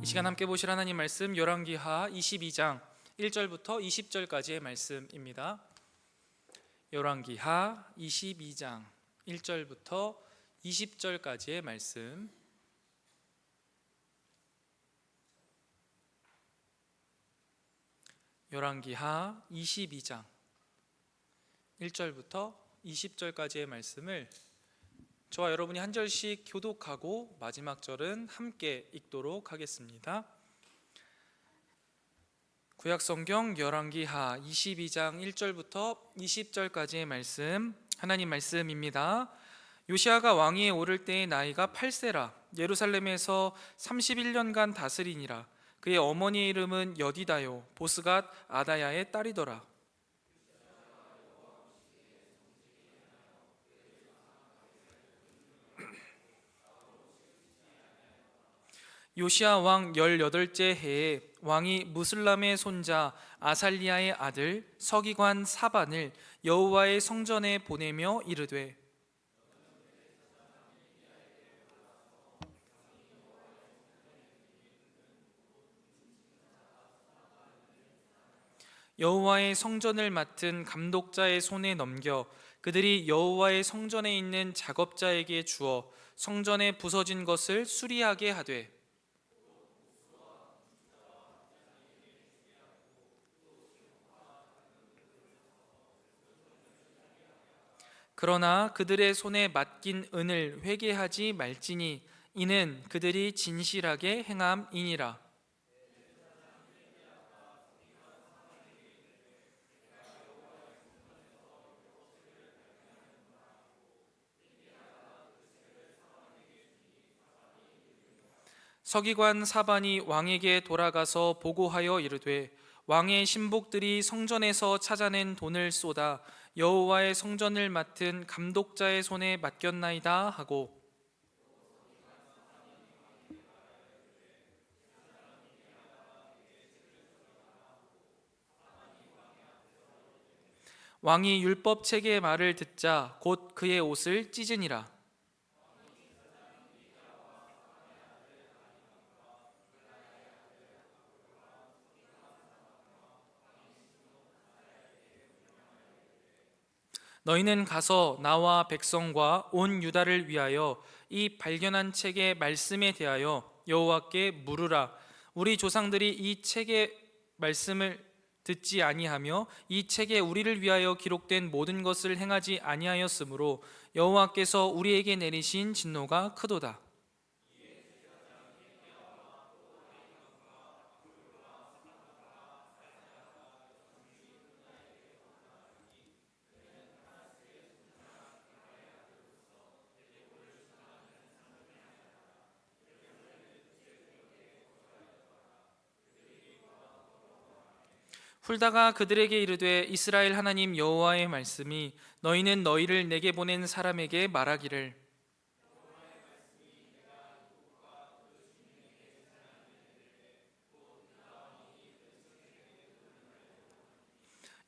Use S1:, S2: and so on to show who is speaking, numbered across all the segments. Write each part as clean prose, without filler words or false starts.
S1: 시간 함께 보실 하나님 말씀 열왕기하 22장 1절부터 20절까지의 말씀입니다. 열왕기하 22장 1절부터 20절까지의 말씀. 열왕기하 22장 1절부터 20절까지의 말씀을 저와 여러분이 한 절씩 교독하고 마지막 절은 함께 읽도록 하겠습니다. 구약성경 열왕기하 22장 1절부터 20절까지의 말씀, 하나님 말씀입니다. 요시아가 왕위에 오를 때의 나이가 8세라. 예루살렘에서 31년간 다스리니라. 그의 어머니의 이름은 여디다요 보스갓 아다야의 딸이더라. 요시아 왕 18째 해에 왕이 무슬람의 손자 아살리아의 아들 서기관 사반을 여호와의 성전에 보내며 이르되, 여호와의 성전을 맡은 감독자의 손에 넘겨 그들이 여호와의 성전에 있는 작업자에게 주어 성전에 부서진 것을 수리하게 하되, 그러나 그들의 손에 맡긴 은을 회개하지 말지니 이는 그들이 진실하게 행함이니라. 서기관 사반이 왕에게 돌아가서 보고하여 이르되, 왕의 신복들이 성전에서 찾아낸 돈을 쏟아 여호와의 성전을 맡은 감독자의 손에 맡겼나이다 하고, 왕이 율법 책의 말을 듣자 곧 그의 옷을 찢으니라. 너희는 가서 나와 백성과 온 유다를 위하여 이 발견한 책의 말씀에 대하여 여호와께 물으라. 우리 조상들이 이 책의 말씀을 듣지 아니하며 이 책에 우리를 위하여 기록된 모든 것을 행하지 아니하였으므로 여호와께서 우리에게 내리신 진노가 크도다. 훌다가 그들에게 이르되, 이스라엘 하나님 여호와의 말씀이 너희는 너희를 내게 보낸 사람에게 말하기를,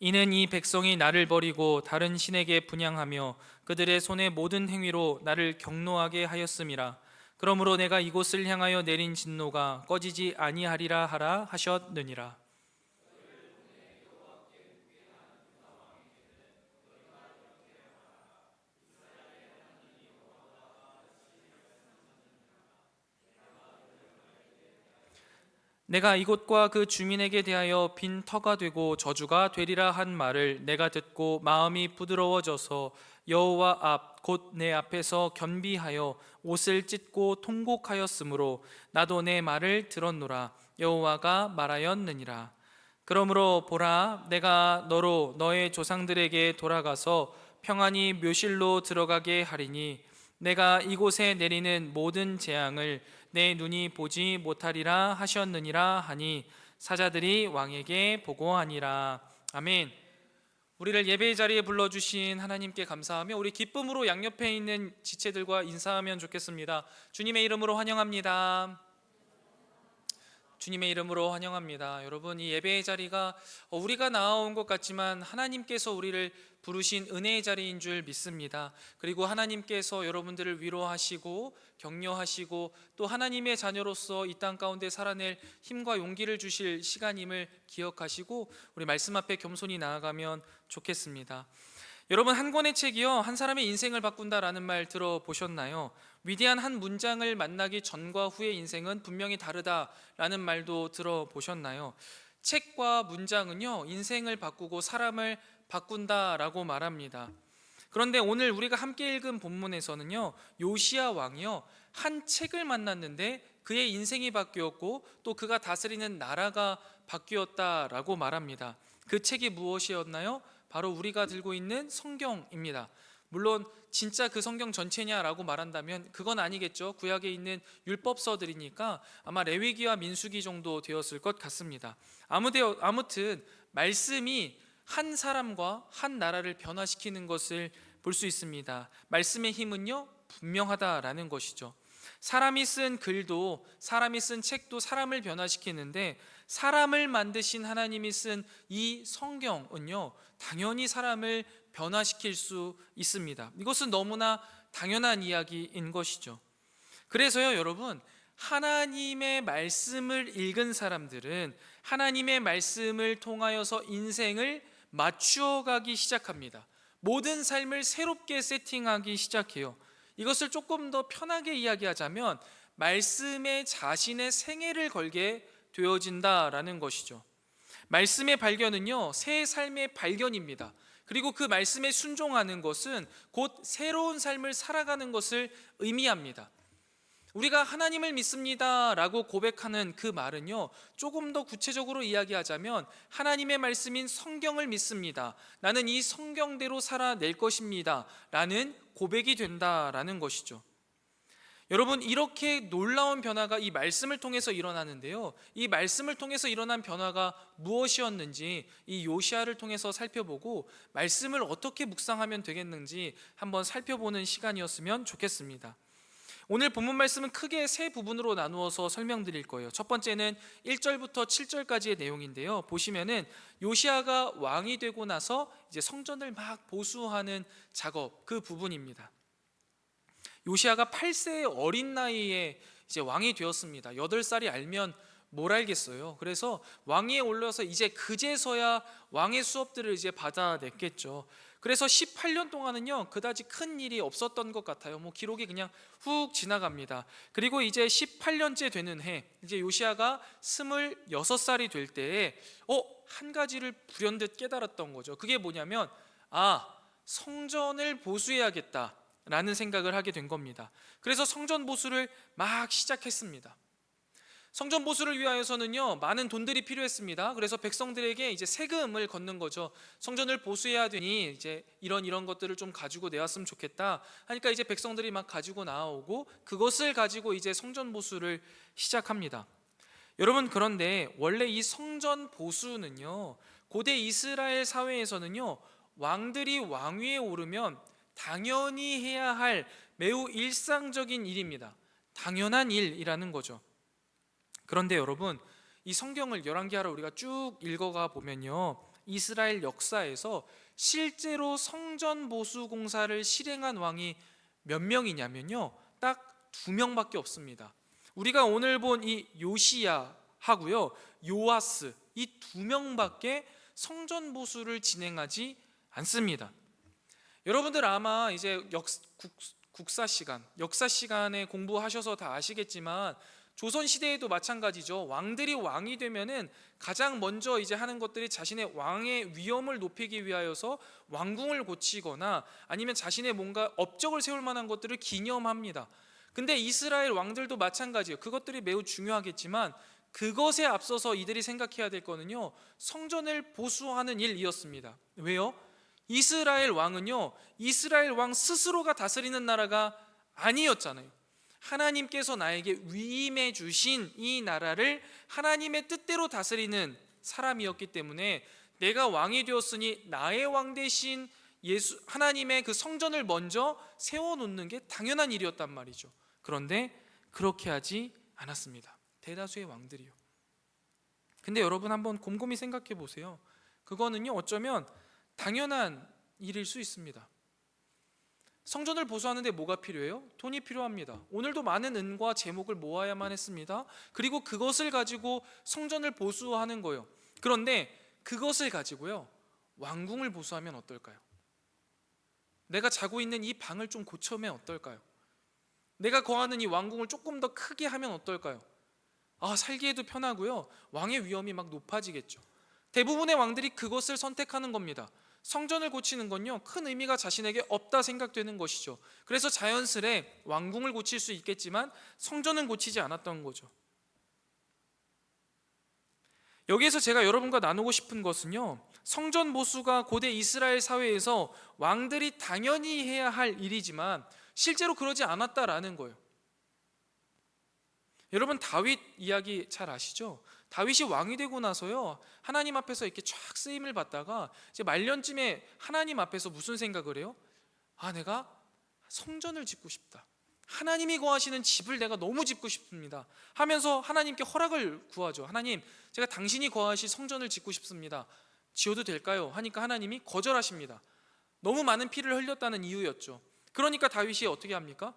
S1: 이는 이 백성이 나를 버리고 다른 신에게 분향하며 그들의 손의 모든 행위로 나를 경노하게 하였음이라. 그러므로 내가 이곳을 향하여 내린 진노가 꺼지지 아니하리라 하라 하셨느니라. 내가 이곳과 그 주민에게 대하여 빈 터가 되고 저주가 되리라 한 말을 내가 듣고 마음이 부드러워져서 여호와 앞 곧 내 앞에서 겸비하여 옷을 찢고 통곡하였으므로 나도 내 말을 들었노라. 여호와가 말하였느니라. 그러므로 보라, 내가 너로 너의 조상들에게 돌아가서 평안히 묘실로 들어가게 하리니 내가 이곳에 내리는 모든 재앙을 내 눈이 보지 못하리라 하셨느니라 하니 사자들이 왕에게 보고하니라. 아멘. 우리를 예배의 자리에 불러주신 하나님께 감사하며 우리 기쁨으로 양옆에 있는 지체들과 인사하면 좋겠습니다. 주님의 이름으로 환영합니다. 주님의 이름으로 환영합니다. 여러분, 이 예배의 자리가 우리가 나아온 것 같지만 하나님께서 우리를 부르신 은혜의 자리인 줄 믿습니다. 그리고 하나님께서 여러분들을 위로하시고 격려하시고 또 하나님의 자녀로서 이 땅 가운데 살아낼 힘과 용기를 주실 시간임을 기억하시고 우리 말씀 앞에 겸손히 나아가면 좋겠습니다. 여러분, 한 권의 책이요, 한 사람의 인생을 바꾼다라는 말 들어보셨나요? 위대한 한 문장을 만나기 전과 후의 인생은 분명히 다르다라는 말도 들어보셨나요? 책과 문장은요, 인생을 바꾸고 사람을 바꾼다라고 말합니다. 그런데 오늘 우리가 함께 읽은 본문에서는요, 요시야 왕이요, 한 책을 만났는데 그의 인생이 바뀌었고 또 그가 다스리는 나라가 바뀌었다라고 말합니다. 그 책이 무엇이었나요? 바로 우리가 들고 있는 성경입니다. 물론 진짜 그 성경 전체냐라고 말한다면 그건 아니겠죠. 구약에 있는 율법서들이니까 아마 레위기와 민수기 정도 되었을 것 같습니다. 아무튼 말씀이 한 사람과 한 나라를 변화시키는 것을 볼 수 있습니다. 말씀의 힘은요, 분명하다라는 것이죠. 사람이 쓴 글도, 사람이 쓴 책도 사람을 변화시키는데 사람을 만드신 하나님이 쓴 이 성경은요, 당연히 사람을 변화시킬 수 있습니다. 이것은 너무나 당연한 이야기인 것이죠. 그래서요, 여러분, 하나님의 말씀을 읽은 사람들은 하나님의 말씀을 통하여서 인생을 맞추어가기 시작합니다. 모든 삶을 새롭게 세팅하기 시작해요. 이것을 조금 더 편하게 이야기하자면 말씀에 자신의 생애를 걸게 되어진다라는 것이죠. 말씀의 발견은요, 새 삶의 발견입니다. 그리고 그 말씀에 순종하는 것은 곧 새로운 삶을 살아가는 것을 의미합니다. 우리가 하나님을 믿습니다 라고 고백하는 그 말은요, 조금 더 구체적으로 이야기하자면 하나님의 말씀인 성경을 믿습니다, 나는 이 성경대로 살아낼 것입니다 라는 고백이 된다라는 것이죠. 여러분, 이렇게 놀라운 변화가 이 말씀을 통해서 일어나는데요, 이 말씀을 통해서 일어난 변화가 무엇이었는지 이 요시야를 통해서 살펴보고 말씀을 어떻게 묵상하면 되겠는지 한번 살펴보는 시간이었으면 좋겠습니다. 오늘 본문 말씀은 크게 세 부분으로 나누어서 설명드릴 거예요. 첫 번째는 1절부터 7절까지의 내용인데요, 보시면은 요시야가 왕이 되고 나서 이제 성전을 막 보수하는 작업, 그 부분입니다. 요시야가 8세의 어린 나이에 이제 왕이 되었습니다. 8살이 알면 뭘 알겠어요. 그래서 왕위에 올라서 이제 그제서야 왕의 수업들을 이제 받아냈겠죠. 그래서 18년 동안은요, 그다지 큰 일이 없었던 것 같아요. 기록이 그냥 훅 지나갑니다. 그리고 이제 18년째 되는 해, 이제 요시야가 26살이 될 때에 한 가지를 불현듯 깨달았던 거죠. 그게 뭐냐면 성전을 보수해야겠다 라는 생각을 하게 된 겁니다. 그래서 성전 보수를 막 시작했습니다. 성전 보수를 위하여서는요, 많은 돈들이 필요했습니다. 그래서 백성들에게 이제 세금을 걷는 거죠. 성전을 보수해야 되니 이제 이런 것들을 좀 가지고 내왔으면 좋겠다 하니까 이제 백성들이 막 가지고 나오고 그것을 가지고 이제 성전 보수를 시작합니다. 여러분, 그런데 원래 이 성전 보수는요, 고대 이스라엘 사회에서는요, 왕들이 왕위에 오르면 당연히 해야 할 매우 일상적인 일입니다. 당연한 일이라는 거죠. 그런데 여러분, 이 성경을 열왕기하라 우리가 쭉 읽어가 보면요, 이스라엘 역사에서 실제로 성전 보수 공사를 실행한 왕이 몇 명이냐면요, 딱 2명밖에 없습니다. 우리가 오늘 본 이 요시야하고요, 요아스, 이 2명밖에 성전 보수를 진행하지 않습니다. 여러분들 아마 이제 역사 시간에 공부하셔서 다 아시겠지만 조선 시대에도 마찬가지죠. 왕들이 왕이 되면은 가장 먼저 이제 하는 것들이 자신의 왕의 위엄을 높이기 위하여서 왕궁을 고치거나 아니면 자신의 뭔가 업적을 세울 만한 것들을 기념합니다. 근데 이스라엘 왕들도 마찬가지예요. 그것들이 매우 중요하겠지만 그것에 앞서서 이들이 생각해야 될 거는요, 성전을 보수하는 일이었습니다. 왜요? 이스라엘 왕은요, 이스라엘 왕 스스로가 다스리는 나라가 아니었잖아요. 하나님께서 나에게 위임해 주신 이 나라를 하나님의 뜻대로 다스리는 사람이었기 때문에 내가 왕이 되었으니 나의 왕 대신 하나님의 그 성전을 먼저 세워놓는 게 당연한 일이었단 말이죠. 그런데 그렇게 하지 않았습니다. 대다수의 왕들이요. 근데 여러분 한번 곰곰이 생각해 보세요. 그거는요, 어쩌면 당연한 일일 수 있습니다. 성전을 보수하는데 뭐가 필요해요? 돈이 필요합니다. 오늘도 많은 은과 제목을 모아야만 했습니다. 그리고 그것을 가지고 성전을 보수하는 거예요. 그런데 그것을 가지고요, 왕궁을 보수하면 어떨까요? 내가 자고 있는 이 방을 좀 고쳐면 어떨까요? 내가 거하는 이 왕궁을 조금 더 크게 하면 어떨까요? 살기에도 편하고요, 왕의 위험이 막 높아지겠죠. 대부분의 왕들이 그것을 선택하는 겁니다. 성전을 고치는 건요, 큰 의미가 자신에게 없다 생각되는 것이죠. 그래서 자연스레 왕궁을 고칠 수 있겠지만 성전은 고치지 않았던 거죠. 여기에서 제가 여러분과 나누고 싶은 것은요, 성전 보수가 고대 이스라엘 사회에서 왕들이 당연히 해야 할 일이지만 실제로 그러지 않았다라는 거예요. 여러분, 다윗 이야기 잘 아시죠? 다윗이 왕이 되고 나서요, 하나님 앞에서 이렇게 쫙 쓰임을 받다가 이제 말년쯤에 하나님 앞에서 무슨 생각을 해요? 내가 성전을 짓고 싶다, 하나님이 거하시는 집을 내가 너무 짓고 싶습니다 하면서 하나님께 허락을 구하죠. 하나님, 제가 당신이 거하실 성전을 짓고 싶습니다, 지어도 될까요? 하니까 하나님이 거절하십니다. 너무 많은 피를 흘렸다는 이유였죠. 그러니까 다윗이 어떻게 합니까?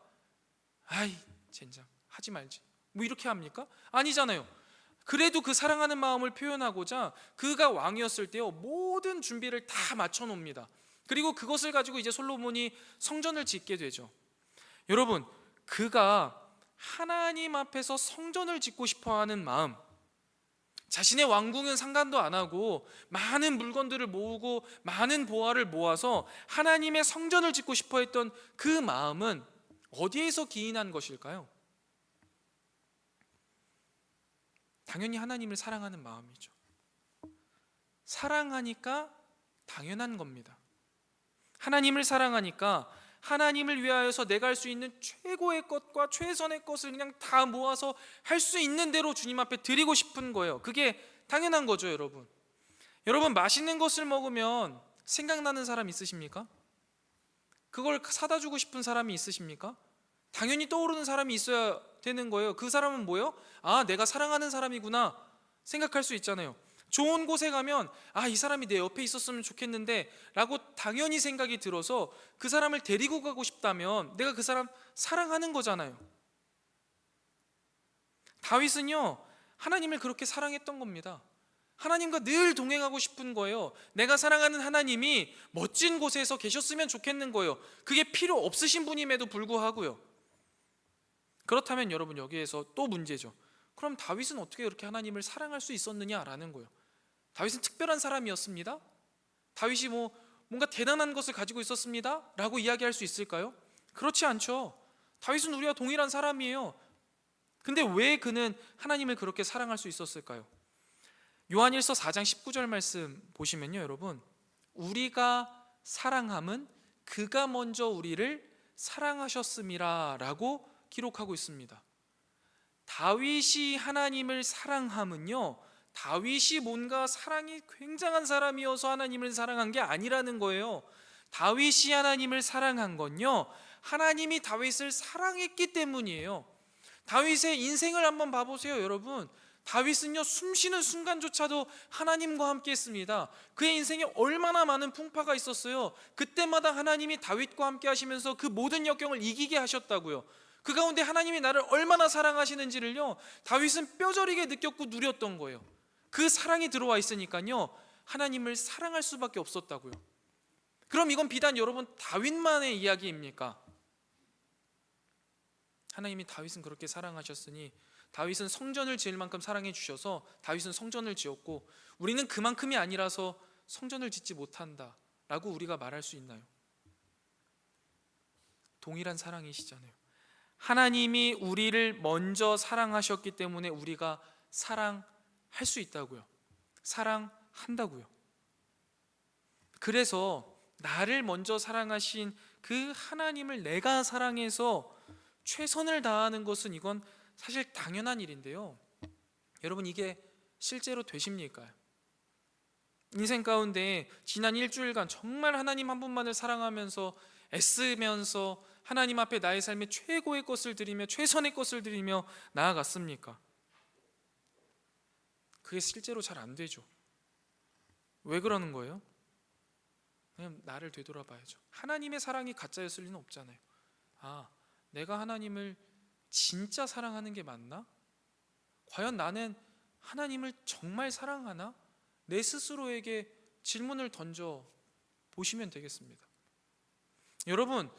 S1: 젠장, 하지 말지, 뭐 이렇게 합니까? 아니잖아요. 그래도 그 사랑하는 마음을 표현하고자 그가 왕이었을 때요, 모든 준비를 다 맞춰 놓습니다. 그리고 그것을 가지고 이제 솔로몬이 성전을 짓게 되죠. 여러분, 그가 하나님 앞에서 성전을 짓고 싶어하는 마음, 자신의 왕궁은 상관도 안 하고 많은 물건들을 모으고 많은 보화를 모아서 하나님의 성전을 짓고 싶어 했던 그 마음은 어디에서 기인한 것일까요? 당연히 하나님을 사랑하는 마음이죠. 사랑하니까 당연한 겁니다. 하나님을 사랑하니까 하나님을 위하여서 내가 할 수 있는 최고의 것과 최선의 것을 그냥 다 모아서 할 수 있는 대로 주님 앞에 드리고 싶은 거예요. 그게 당연한 거죠. 여러분, 맛있는 것을 먹으면 생각나는 사람 있으십니까? 그걸 사다 주고 싶은 사람이 있으십니까? 당연히 떠오르는 사람이 있어야 되는 거예요. 그 사람은 뭐예요? 내가 사랑하는 사람이구나 생각할 수 있잖아요. 좋은 곳에 가면 이 사람이 내 옆에 있었으면 좋겠는데 라고 당연히 생각이 들어서 그 사람을 데리고 가고 싶다면 내가 그 사람 사랑하는 거잖아요. 다윗은요, 하나님을 그렇게 사랑했던 겁니다. 하나님과 늘 동행하고 싶은 거예요. 내가 사랑하는 하나님이 멋진 곳에서 계셨으면 좋겠는 거예요. 그게 필요 없으신 분임에도 불구하고요. 그렇다면 여러분, 여기에서 또 문제죠. 그럼 다윗은 어떻게 그렇게 하나님을 사랑할 수 있었느냐라는 거예요. 다윗은 특별한 사람이었습니다? 다윗이 뭔가 대단한 것을 가지고 있었습니다? 라고 이야기할 수 있을까요? 그렇지 않죠. 다윗은 우리와 동일한 사람이에요. 근데 왜 그는 하나님을 그렇게 사랑할 수 있었을까요? 요한일서 4장 19절 말씀 보시면요, 여러분, 우리가 사랑함은 그가 먼저 우리를 사랑하셨음이라 라고 기록하고 있습니다. 다윗이 하나님을 사랑함은요, 다윗이 뭔가 사랑이 굉장한 사람이어서 하나님을 사랑한 게 아니라는 거예요. 다윗이 하나님을 사랑한 건요, 하나님이 다윗을 사랑했기 때문이에요. 다윗의 인생을 한번 봐보세요, 여러분. 다윗은요, 숨쉬는 순간조차도 하나님과 함께 했습니다. 그의 인생에 얼마나 많은 풍파가 있었어요. 그때마다 하나님이 다윗과 함께 하시면서 그 모든 역경을 이기게 하셨다고요. 그 가운데 하나님이 나를 얼마나 사랑하시는지를요, 다윗은 뼈저리게 느꼈고 누렸던 거예요. 그 사랑이 들어와 있으니까요, 하나님을 사랑할 수밖에 없었다고요. 그럼 이건 비단 여러분 다윗만의 이야기입니까? 하나님이 다윗은 그렇게 사랑하셨으니 다윗은 성전을 지을 만큼 사랑해 주셔서 다윗은 성전을 지었고 우리는 그만큼이 아니라서 성전을 짓지 못한다 라고 우리가 말할 수 있나요? 동일한 사랑이시잖아요. 하나님이 우리를 먼저 사랑하셨기 때문에 우리가 사랑할 수 있다고요. 사랑한다고요. 그래서 나를 먼저 사랑하신 그 하나님을 내가 사랑해서 최선을 다하는 것은 이건 사실 당연한 일인데요, 여러분, 이게 실제로 되십니까? 인생 가운데 지난 일주일간 정말 하나님 한 분만을 사랑하면서 애쓰면서 하나님 앞에 나의 삶에 최고의 것을 드리며 최선의 것을 드리며 나아갔습니까? 그게 실제로 잘 안 되죠. 왜 그러는 거예요? 그냥 나를 되돌아봐야죠. 하나님의 사랑이 가짜였을 리는 없잖아요. 내가 하나님을 진짜 사랑하는 게 맞나? 과연 나는 하나님을 정말 사랑하나? 내 스스로에게 질문을 던져 보시면 되겠습니다. 여러분,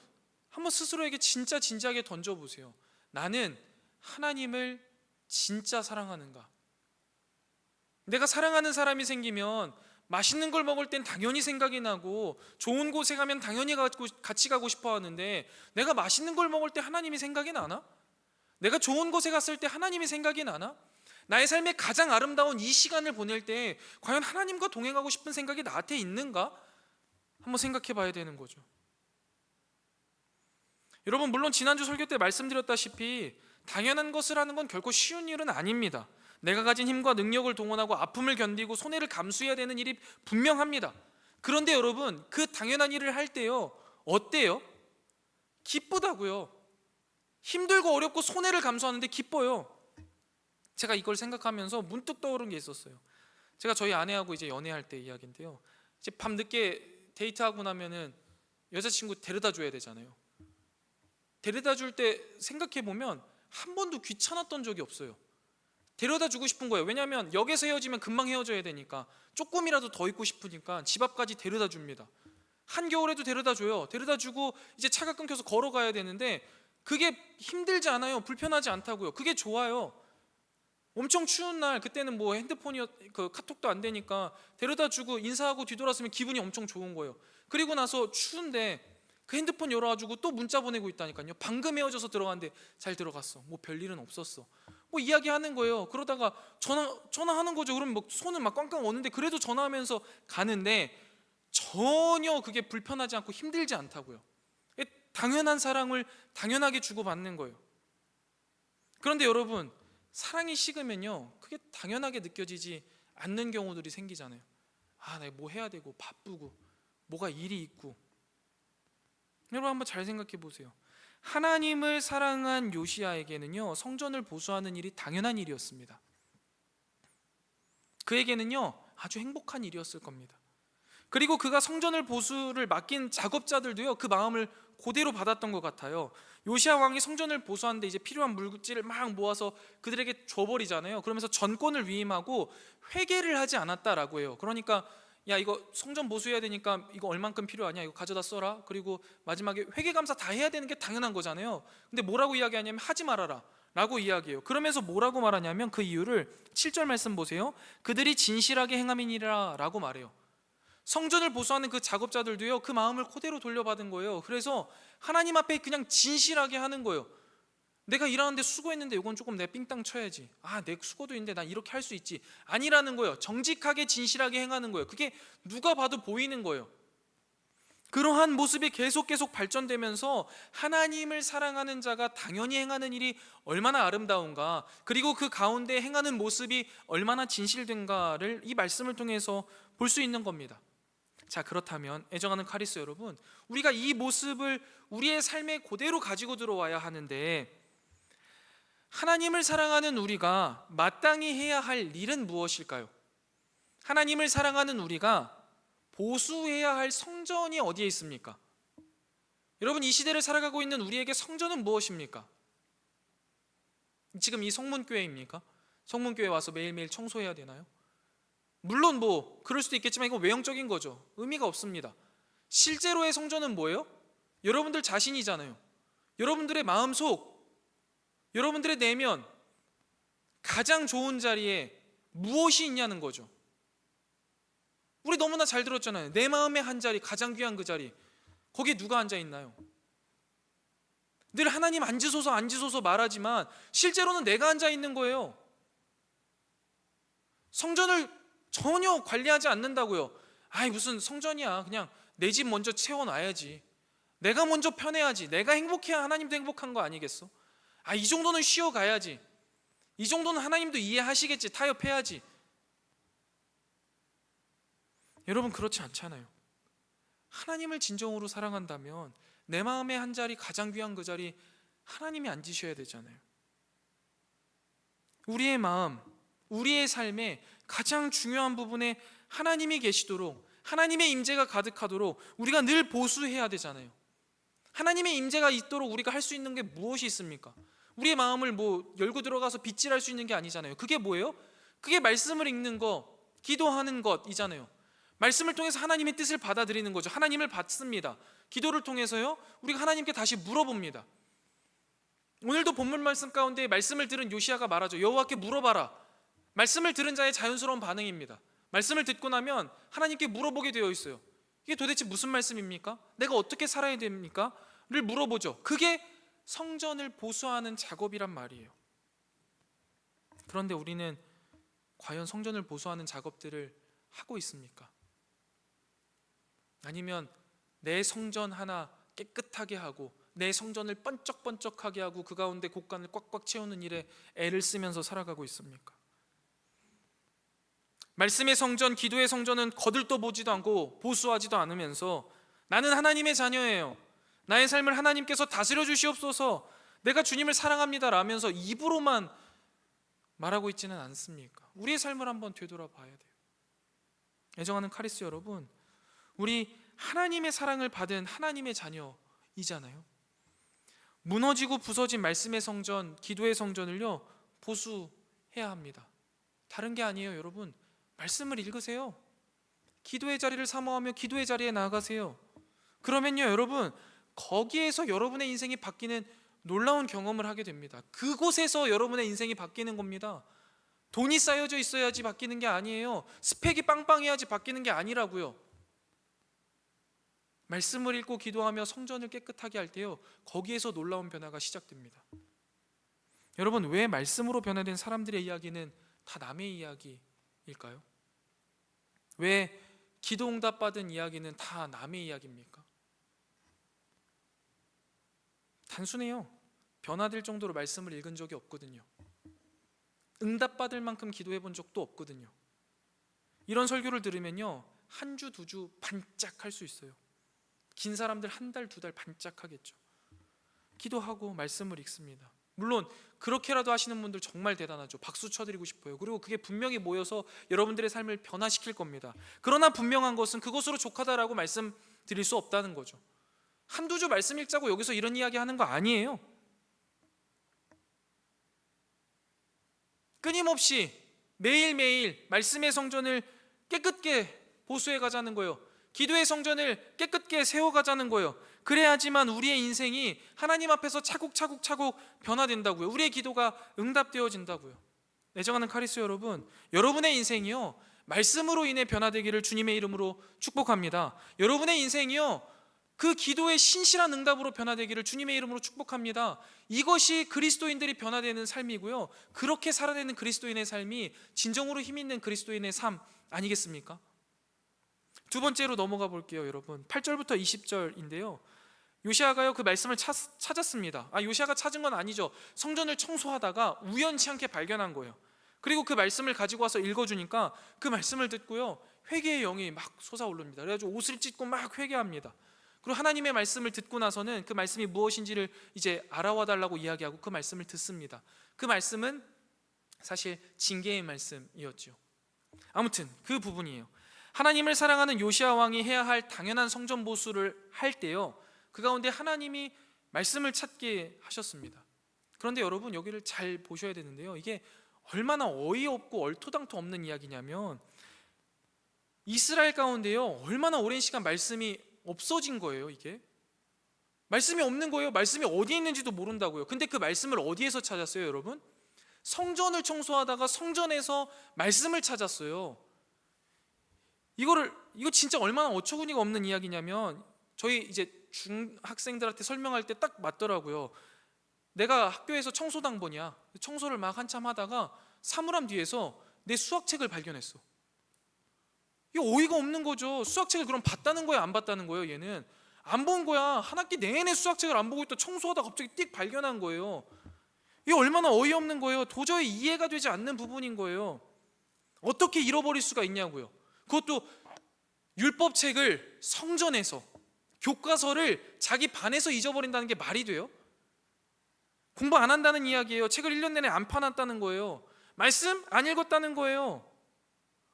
S1: 한번 스스로에게 진짜 진지하게 던져보세요. 나는 하나님을 진짜 사랑하는가? 내가 사랑하는 사람이 생기면 맛있는 걸 먹을 땐 당연히 생각이 나고 좋은 곳에 가면 당연히 같이 가고 싶어 하는데, 내가 맛있는 걸 먹을 때 하나님이 생각이 나나? 내가 좋은 곳에 갔을 때 하나님이 생각이 나나? 나의 삶의 가장 아름다운 이 시간을 보낼 때 과연 하나님과 동행하고 싶은 생각이 나한테 있는가? 한번 생각해 봐야 되는 거죠. 여러분, 물론 지난주 설교 때 말씀드렸다시피 당연한 것을 하는 건 결코 쉬운 일은 아닙니다. 내가 가진 힘과 능력을 동원하고 아픔을 견디고 손해를 감수해야 되는 일이 분명합니다. 그런데 여러분, 그 당연한 일을 할 때요, 어때요? 기쁘다고요. 힘들고 어렵고 손해를 감수하는데 기뻐요. 제가 이걸 생각하면서 문득 떠오른 게 있었어요. 제가 저희 아내하고 이제 연애할 때 이야기인데요, 이제 밤 늦게 데이트하고 나면은 여자친구 데려다 줘야 되잖아요. 데려다 줄 때 생각해 보면 한 번도 귀찮았던 적이 없어요. 데려다 주고 싶은 거예요. 왜냐하면 역에서 헤어지면 금방 헤어져야 되니까 조금이라도 더 있고 싶으니까 집 앞까지 데려다 줍니다. 한겨울에도 데려다 줘요. 데려다 주고 이제 차가 끊겨서 걸어가야 되는데 그게 힘들지 않아요. 불편하지 않다고요. 그게 좋아요. 엄청 추운 날, 그때는 뭐 그 카톡도 안 되니까 데려다 주고 인사하고 뒤돌았으면 기분이 엄청 좋은 거예요. 그리고 나서 추운데 그 핸드폰 열어가지고 또 문자 보내고 있다니까요. 방금 헤어져서 들어갔는데 잘 들어갔어. 뭐 별일은 없었어. 뭐 이야기하는 거예요. 그러다가 전화하는 거죠. 그러면 뭐 손은 막 꽝꽝 오는데 그래도 전화하면서 가는데 전혀 그게 불편하지 않고 힘들지 않다고요. 당연한 사랑을 당연하게 주고받는 거예요. 그런데 여러분, 사랑이 식으면요, 그게 당연하게 느껴지지 않는 경우들이 생기잖아요. 내가 뭐 해야 되고 바쁘고 뭐가 일이 있고. 여러분, 한번 잘 생각해 보세요. 하나님을 사랑한 요시야에게는요, 성전을 보수하는 일이 당연한 일이었습니다. 그에게는요, 아주 행복한 일이었을 겁니다. 그리고 그가 성전을 보수를 맡긴 작업자들도요, 그 마음을 그대로 받았던 것 같아요. 요시야 왕이 성전을 보수하는데 이제 필요한 물질을 막 모아서 그들에게 줘버리잖아요. 그러면서 전권을 위임하고 회계를 하지 않았다라고 해요. 그러니까 야, 이거 성전 보수해야 되니까 이거 얼만큼 필요하냐, 이거 가져다 써라. 그리고 마지막에 회계감사 다 해야 되는 게 당연한 거잖아요. 근데 뭐라고 이야기하냐면 하지 말아라 라고 이야기해요. 그러면서 뭐라고 말하냐면 그 이유를 7절 말씀 보세요. 그들이 진실하게 행함이니라 라고 말해요. 성전을 보수하는 그 작업자들도요, 그 마음을 그대로 돌려받은 거예요. 그래서 하나님 앞에 그냥 진실하게 하는 거예요. 내가 일하는데 수고했는데 이건 조금 내가 삥땅 쳐야지. 내 수고도 있는데 난 이렇게 할 수 있지. 아니라는 거예요. 정직하게 진실하게 행하는 거예요. 그게 누가 봐도 보이는 거예요. 그러한 모습이 계속 발전되면서 하나님을 사랑하는 자가 당연히 행하는 일이 얼마나 아름다운가, 그리고 그 가운데 행하는 모습이 얼마나 진실된가를 이 말씀을 통해서 볼 수 있는 겁니다. 자, 그렇다면 애정하는 카리스 여러분, 우리가 이 모습을 우리의 삶에 그대로 가지고 들어와야 하는데, 하나님을 사랑하는 우리가 마땅히 해야 할 일은 무엇일까요? 하나님을 사랑하는 우리가 보수해야 할 성전이 어디에 있습니까? 여러분, 이 시대를 살아가고 있는 우리에게 성전은 무엇입니까? 지금 이 성문교회입니까? 성문교회 와서 매일매일 청소해야 되나요? 물론 뭐 그럴 수도 있겠지만 이건 외형적인 거죠. 의미가 없습니다. 실제로의 성전은 뭐예요? 여러분들 자신이잖아요. 여러분들의 마음속, 여러분들의 내면, 가장 좋은 자리에 무엇이 있냐는 거죠. 우리 너무나 잘 들었잖아요. 내 마음의 한 자리, 가장 귀한 그 자리, 거기에 누가 앉아 있나요? 늘 하나님 앉으소서 말하지만 실제로는 내가 앉아 있는 거예요. 성전을 전혀 관리하지 않는다고요. 무슨 성전이야, 그냥 내 집 먼저 채워놔야지, 내가 먼저 편해야지, 내가 행복해야 하나님도 행복한 거 아니겠어? 이 정도는 쉬어가야지, 이 정도는 하나님도 이해하시겠지, 타협해야지. 여러분, 그렇지 않잖아요. 하나님을 진정으로 사랑한다면 내 마음의 한 자리, 가장 귀한 그 자리, 하나님이 앉으셔야 되잖아요. 우리의 마음, 우리의 삶에 가장 중요한 부분에 하나님이 계시도록, 하나님의 임재가 가득하도록 우리가 늘 보수해야 되잖아요. 하나님의 임재가 있도록 우리가 할 수 있는 게 무엇이 있습니까? 우리의 마음을 열고 들어가서 빗질할 수 있는 게 아니잖아요. 그게 뭐예요? 그게 말씀을 읽는 거, 기도하는 것이잖아요. 말씀을 통해서 하나님의 뜻을 받아들이는 거죠. 하나님을 받습니다. 기도를 통해서요, 우리가 하나님께 다시 물어봅니다. 오늘도 본문 말씀 가운데 말씀을 들은 요시야가 말하죠. 여호와께 물어봐라. 말씀을 들은 자의 자연스러운 반응입니다. 말씀을 듣고 나면 하나님께 물어보게 되어 있어요. 이게 도대체 무슨 말씀입니까? 내가 어떻게 살아야 됩니까? 를 물어보죠. 그게 성전을 보수하는 작업이란 말이에요. 그런데 우리는 과연 성전을 보수하는 작업들을 하고 있습니까? 아니면 내 성전 하나 깨끗하게 하고 내 성전을 번쩍번쩍하게 하고 그 가운데 곳간을 꽉꽉 채우는 일에 애를 쓰면서 살아가고 있습니까? 말씀의 성전, 기도의 성전은 거들떠 보지도 않고 보수하지도 않으면서 나는 하나님의 자녀예요, 나의 삶을 하나님께서 다스려 주시옵소서, 내가 주님을 사랑합니다 라면서 입으로만 말하고 있지는 않습니까? 우리의 삶을 한번 되돌아봐야 돼요. 애정하는 카리스 여러분, 우리 하나님의 사랑을 받은 하나님의 자녀이잖아요. 무너지고 부서진 말씀의 성전, 기도의 성전을요 보수해야 합니다. 다른 게 아니에요. 여러분, 말씀을 읽으세요. 기도의 자리를 사모하며 기도의 자리에 나아가세요. 그러면요 여러분, 거기에서 여러분의 인생이 바뀌는 놀라운 경험을 하게 됩니다. 그곳에서 여러분의 인생이 바뀌는 겁니다. 돈이 쌓여져 있어야지 바뀌는 게 아니에요. 스펙이 빵빵해야지 바뀌는 게 아니라고요. 말씀을 읽고 기도하며 성전을 깨끗하게 할 때요, 거기에서 놀라운 변화가 시작됩니다. 여러분, 왜 말씀으로 변화된 사람들의 이야기는 다 남의 이야기일까요? 왜 기도 응답 받은 이야기는 다 남의 이야기입니까? 단순해요. 변화될 정도로 말씀을 읽은 적이 없거든요. 응답 받을 만큼 기도해 본 적도 없거든요. 이런 설교를 들으면요, 한 주, 두 주 반짝할 수 있어요. 긴 사람들 한 달, 두 달 반짝하겠죠. 기도하고 말씀을 읽습니다. 물론 그렇게라도 하시는 분들 정말 대단하죠. 박수 쳐드리고 싶어요. 그리고 그게 분명히 모여서 여러분들의 삶을 변화시킬 겁니다. 그러나 분명한 것은 그것으로 족하다라고 말씀드릴 수 없다는 거죠. 한두 주 말씀 읽자고 여기서 이런 이야기 하는 거 아니에요. 끊임없이 매일매일 말씀의 성전을 깨끗게 보수해 가자는 거예요. 기도의 성전을 깨끗게 세워가자는 거예요. 그래야지만 우리의 인생이 하나님 앞에서 차곡차곡 변화된다고요. 우리의 기도가 응답되어진다고요. 애정하는 카리스 여러분, 여러분의 인생이요 말씀으로 인해 변화되기를 주님의 이름으로 축복합니다. 여러분의 인생이요 그 기도의 신실한 응답으로 변화되기를 주님의 이름으로 축복합니다. 이것이 그리스도인들이 변화되는 삶이고요, 그렇게 살아내는 그리스도인의 삶이 진정으로 힘있는 그리스도인의 삶 아니겠습니까? 두 번째로 넘어가 볼게요. 여러분, 8절부터 20절인데요 요시야가요 그 말씀을 찾았습니다. 요시야가 찾은 건 아니죠. 성전을 청소하다가 우연치 않게 발견한 거예요. 그리고 그 말씀을 가지고 와서 읽어주니까 그 말씀을 듣고요 회개의 영이 막 솟아오릅니다. 그래가지고 옷을 찢고 막 회개합니다. 그리고 하나님의 말씀을 듣고 나서는 그 말씀이 무엇인지를 이제 알아와 달라고 이야기하고 그 말씀을 듣습니다. 그 말씀은 사실 징계의 말씀이었죠. 아무튼 그 부분이에요. 하나님을 사랑하는 요시야 왕이 해야 할 당연한 성전 보수를 할 때요 그 가운데 하나님이 말씀을 찾게 하셨습니다. 그런데 여러분, 여기를 잘 보셔야 되는데요, 이게 얼마나 어이없고 얼토당토 없는 이야기냐면 이스라엘 가운데요 얼마나 오랜 시간 말씀이 없어진 거예요. 이게 말씀이 없는 거예요. 말씀이 어디에 있는지도 모른다고요. 근데 그 말씀을 어디에서 찾았어요? 여러분, 성전을 청소하다가 성전에서 말씀을 찾았어요. 이거 진짜 얼마나 어처구니가 없는 이야기냐면 저희 이제 중학생들한테 설명할 때 딱 맞더라고요. 내가 학교에서 청소당번이야. 청소를 막 한참 하다가 사물함 뒤에서 내 수학책을 발견했어. 이거 어이가 없는 거죠. 수학책을 그럼 봤다는 거야, 안 봤다는 거예요? 얘는 안 본 거야. 한 학기 내내 수학책을 안 보고 있다 청소하다 갑자기 띡 발견한 거예요. 이게 얼마나 어이없는 거예요. 도저히 이해가 되지 않는 부분인 거예요. 어떻게 잃어버릴 수가 있냐고요. 그것도 율법책을 성전에서, 교과서를 자기 반에서 잊어버린다는 게 말이 돼요? 공부 안 한다는 이야기예요. 책을 1년 내내 안 파놨다는 거예요. 말씀 안 읽었다는 거예요.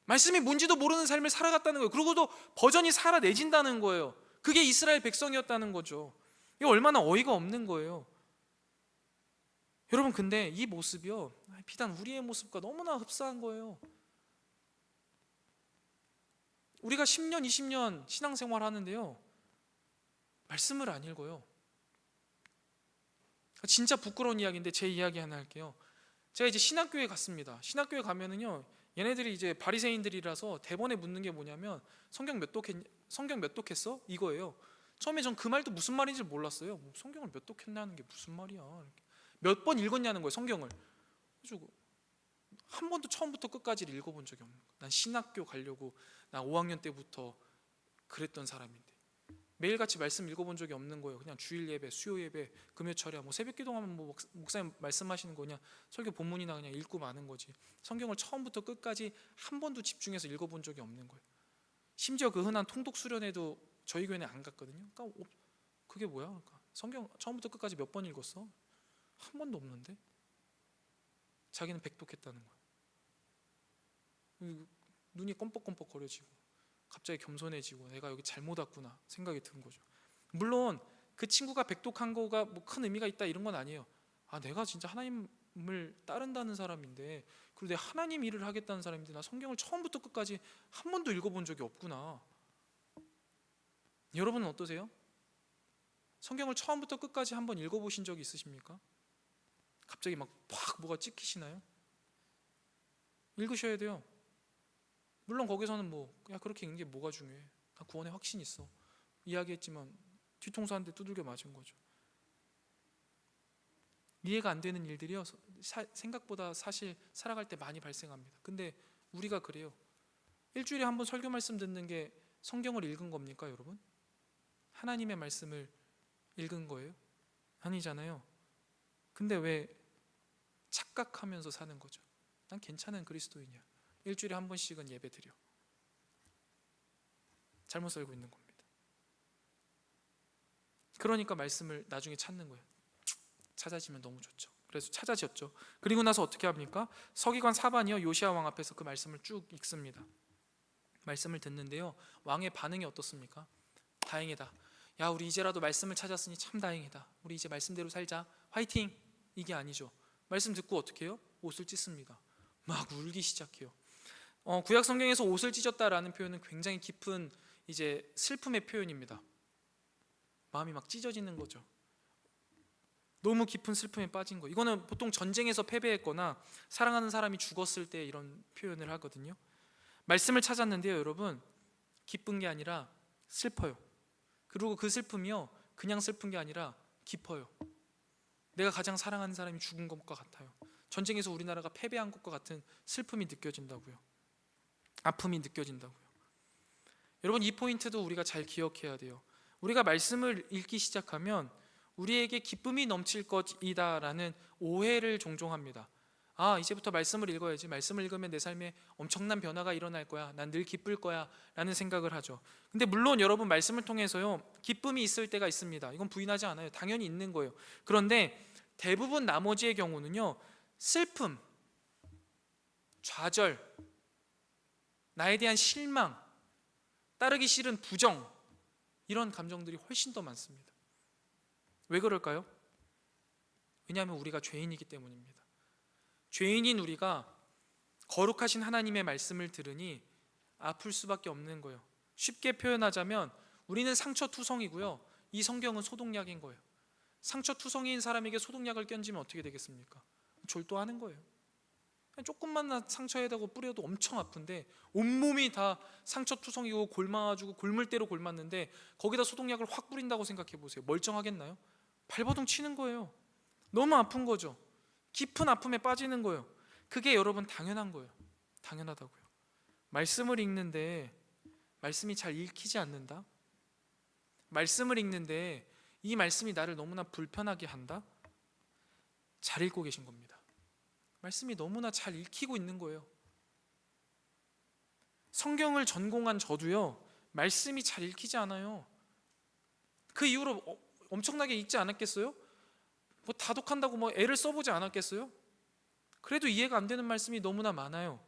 S1: 말씀이 뭔지도 모르는 삶을 살아갔다는 거예요. 그리고도 버전이 살아내진다는 거예요. 그게 이스라엘 백성이었다는 거죠. 이거 얼마나 어이가 없는 거예요. 여러분, 근데 이 모습이요, 비단 우리의 모습과 너무나 흡사한 거예요. 우리가 10년, 20년 신앙생활 하는데요, 말씀을 안 읽어요. 진짜 부끄러운 이야기인데 제 이야기 하나 할게요. 제가 이제 신학교에 갔습니다. 신학교에 가면은요, 얘네들이 이제 바리새인들이라서 대본에 묻는 게 뭐냐면 성경 몇 독했어? 이거예요. 처음에 전 그 말도 무슨 말인지 몰랐어요. 뭐 성경을 몇 독했냐는 게 무슨 말이야. 몇 번 읽었냐는 거예요, 성경을. 그래서 한 번도 처음부터 끝까지 읽어본 적이 없는 거예요. 난 신학교 가려고 난 5학년 때부터 그랬던 사람인데 매일같이 말씀 읽어본 적이 없는 거예요. 그냥 주일 예배, 수요 예배, 금요 철야, 뭐 새벽 기도하면 뭐 목사님 말씀하시는 거 그냥 설교 본문이나 그냥 읽고 마는 거지. 성경을 처음부터 끝까지 한 번도 집중해서 읽어본 적이 없는 거예요. 심지어 그 흔한 통독 수련회도 저희 교회는 안 갔거든요. 그러니까 그게 뭐야? 그러니까 성경 처음부터 끝까지 몇 번 읽었어? 한 번도 없는데 자기는 백독했다는 거야. 눈이 껌뻑껌뻑 거려지고 갑자기 겸손해지고 내가 여기 잘못 왔구나 생각이 드는 거죠. 물론 그 친구가 백독한 거가 뭐 큰 의미가 있다 이런 건 아니에요. 내가 진짜 하나님을 따른다는 사람인데, 그리고 내가 하나님 일을 하겠다는 사람인데 나 성경을 처음부터 끝까지 한 번도 읽어본 적이 없구나. 여러분은 어떠세요? 성경을 처음부터 끝까지 한 번 읽어보신 적이 있으십니까? 갑자기 막 팍 뭐가 찍히시나요? 읽으셔야 돼요. 물론 거기서는 그렇게 읽는 게 뭐가 중요해. 구원에 확신 있어. 이야기했지만 뒤통수 한 대 두들겨 맞은 거죠. 이해가 안 되는 일들이요, 생각보다 사실 살아갈 때 많이 발생합니다. 근데 우리가 그래요. 일주일에 한 번 설교 말씀 듣는 게 성경을 읽은 겁니까, 여러분? 하나님의 말씀을 읽은 거예요? 아니잖아요. 근데 왜 착각하면서 사는 거죠? 난 괜찮은 그리스도인이야. 일주일에 한 번씩은 예배 드려. 잘못 살고 있는 겁니다. 그러니까 말씀을 나중에 찾는 거예요. 찾아지면 너무 좋죠. 그래서 찾아졌죠. 그리고 나서 어떻게 합니까? 서기관 사반이요, 요시야 왕 앞에서 그 말씀을 쭉 읽습니다. 말씀을 듣는데요, 왕의 반응이 어떻습니까? 다행이다. 야, 우리 이제라도 말씀을 찾았으니 참 다행이다. 우리 이제 말씀대로 살자. 화이팅! 이게 아니죠. 말씀 듣고 어떻게 해요? 옷을 찢습니다. 막 울기 시작해요. 구약 성경에서 옷을 찢었다라는 표현은 굉장히 깊은 이제 슬픔의 표현입니다. 마음이 막 찢어지는 거죠. 너무 깊은 슬픔에 빠진 거. 이거는 보통 전쟁에서 패배했거나 사랑하는 사람이 죽었을 때 이런 표현을 하거든요. 말씀을 찾았는데요, 여러분, 기쁜 게 아니라 슬퍼요. 그리고 그 슬픔이요, 그냥 슬픈 게 아니라 깊어요. 내가 가장 사랑하는 사람이 죽은 것과 같아요. 전쟁에서 우리나라가 패배한 것과 같은 슬픔이 느껴진다고요. 아픔이 느껴진다고요. 여러분, 이 포인트도 우리가 잘 기억해야 돼요. 우리가 말씀을 읽기 시작하면 우리에게 기쁨이 넘칠 것이다라는 오해를 종종 합니다. 이제부터 말씀을 읽어야지. 말씀을 읽으면 내 삶에 엄청난 변화가 일어날 거야. 난 늘 기쁠 거야 라는 생각을 하죠. 근데 물론 여러분, 말씀을 통해서요, 기쁨이 있을 때가 있습니다. 이건 부인하지 않아요. 당연히 있는 거예요. 그런데 대부분 나머지의 경우는요, 슬픔, 좌절, 나에 대한 실망, 따르기 싫은 부정, 이런 감정들이 훨씬 더 많습니다. 왜 그럴까요? 왜냐하면 우리가 죄인이기 때문입니다. 죄인인 우리가 거룩하신 하나님의 말씀을 들으니 아플 수밖에 없는 거예요. 쉽게 표현하자면 우리는 상처투성이고요, 이 성경은 소독약인 거예요. 상처투성이인 사람에게 소독약을 끼얹으면 어떻게 되겠습니까? 졸도하는 거예요. 조금만 상처에다가 뿌려도 엄청 아픈데 온몸이 다 상처투성이고 골마가지고 골물대로 골맞는데 거기다 소독약을 확 뿌린다고 생각해 보세요. 멀쩡하겠나요? 발버둥 치는 거예요. 너무 아픈 거죠. 깊은 아픔에 빠지는 거예요. 그게 여러분 당연한 거예요. 당연하다고요. 말씀을 읽는데 말씀이 잘 읽히지 않는다? 말씀을 읽는데 이 말씀이 나를 너무나 불편하게 한다? 잘 읽고 계신 겁니다. 말씀이 너무나 잘 읽히고 있는 거예요. 성경을 전공한 저도요, 말씀이 잘 읽히지 않아요. 그 이후로 엄청나게 읽지 않았겠어요? 다독한다고 애를 써보지 않았겠어요? 그래도 이해가 안 되는 말씀이 너무나 많아요.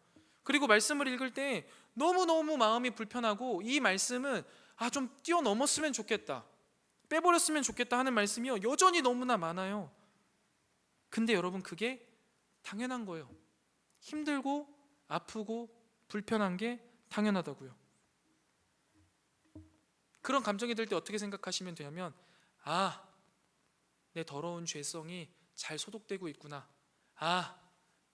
S1: 그리고 말씀을 읽을 때 너무너무 마음이 불편하고 이 말씀은 좀 뛰어넘었으면 좋겠다, 빼버렸으면 좋겠다 하는 말씀이요 여전히 너무나 많아요. 근데 여러분, 그게 당연한 거예요. 힘들고 아프고 불편한 게 당연하다고요. 그런 감정이 들 때 어떻게 생각하시면 되냐면, 내 더러운 죄성이 잘 소독되고 있구나,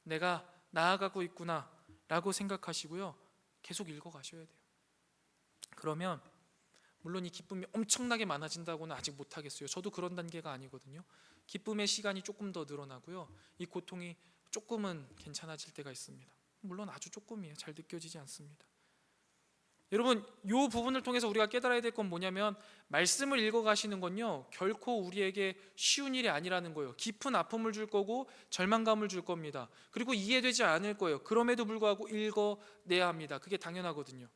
S1: 내가 나아가고 있구나 라고 생각하시고요, 계속 읽어가셔야 돼요. 그러면 물론 이 기쁨이 엄청나게 많아진다고는 아직 못하겠어요. 저도 그런 단계가 아니거든요. 기쁨의 시간이 조금 더 늘어나고요, 이 고통이 조금은 괜찮아질 때가 있습니다. 물론 아주 조금이에요. 잘 느껴지지 않습니다. 여러분, 이 부분을 통해서 우리가 깨달아야 될 건 뭐냐면, 말씀을 읽어가시는 건요 결코 우리에게 쉬운 일이 아니라는 거예요. 깊은 아픔을 줄 거고 절망감을 줄 겁니다. 그리고 이해되지 않을 거예요. 그럼에도 불구하고 읽어내야 합니다. 그게 당연하거든요.